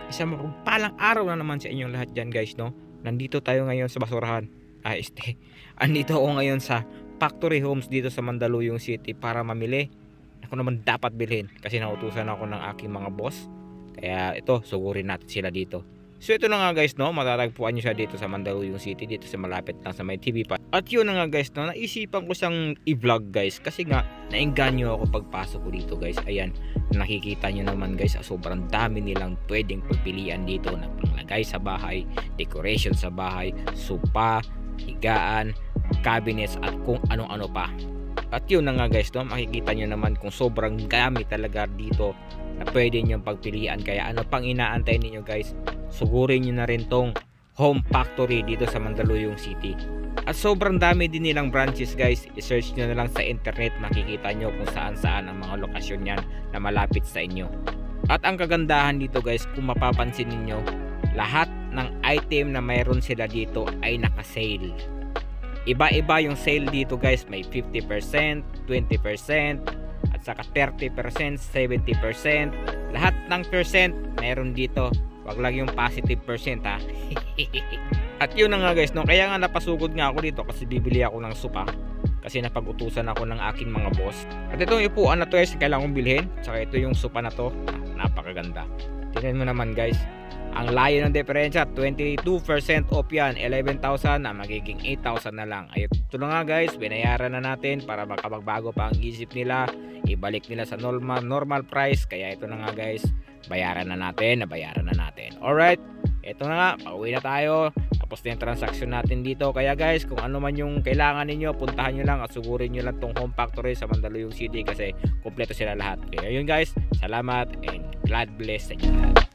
Isang mapagpalang araw na naman sa inyong lahat dyan guys, no? Nandito tayo ngayon sa basurahan. Andito ako ngayon sa Factory Homes dito sa Mandaluyong City para mamili. Ako naman dapat bilhin kasi nautusan ako ng aking mga boss. Kaya ito, sugurin natin sila dito. So ito na nga guys, no, matatagpuan nyo siya dito sa Mandaluyong City, dito sa malapit lang sa may TV pa. At yun na nga guys, no, naisipan ko siyang i-vlog guys kasi nga naengganyo ako pagpasok ko dito guys. Ayan, nakikita nyo naman guys, sobrang dami nilang pwedeng pagpilian dito na panglagay sa bahay, decoration sa bahay, sopa, higaan, cabinets at kung ano-ano pa. At yun na nga guys, no, makikita nyo naman kung sobrang gamit talaga dito na pwede nyo pagpilian. Kaya ano pang inaantay ninyo guys, sugurin nyo na rin tong Home Factory dito sa Mandaluyong City. At sobrang dami din nilang branches guys, i-search nyo na lang sa internet, makikita nyo kung saan saan ang mga lokasyon yan na malapit sa inyo. At ang kagandahan dito guys, kung mapapansin niyo, lahat ng item na mayroon sila dito ay naka-sale. Iba-iba yung sale dito guys, may 50%, 20%, at saka 30%, 70%. Lahat ng percent meron dito. Wag lang yung positive percent ha. At yun na nga guys, no, kaya nga napasugod nga ako dito kasi bibili ako ng sopa. Kasi napag-utusan ako ng aking mga boss. At itong ipuan na to guys, kailangan kong bilhin. Saka ito yung sopa na to, napakaganda. Tingnan mo naman guys, ang layo ng diferensya, 22% off yan, 11,000 na magiging 8,000 na lang. Ayun, ito na nga guys, binayaran na natin para baka magbago pa ang isip nila, ibalik nila sa normal price. Kaya ito na nga guys, bayaran na natin. Alright, ito na nga, pauwi na tayo. Tapos na yung transaction natin dito. Kaya guys, kung ano man yung kailangan ninyo, puntahan nyo lang at sugurin nyo lang tong Home Factory sa Mandaluyong City kasi kompleto sila lahat. Kaya yun guys, salamat and God bless sa inyo lahat.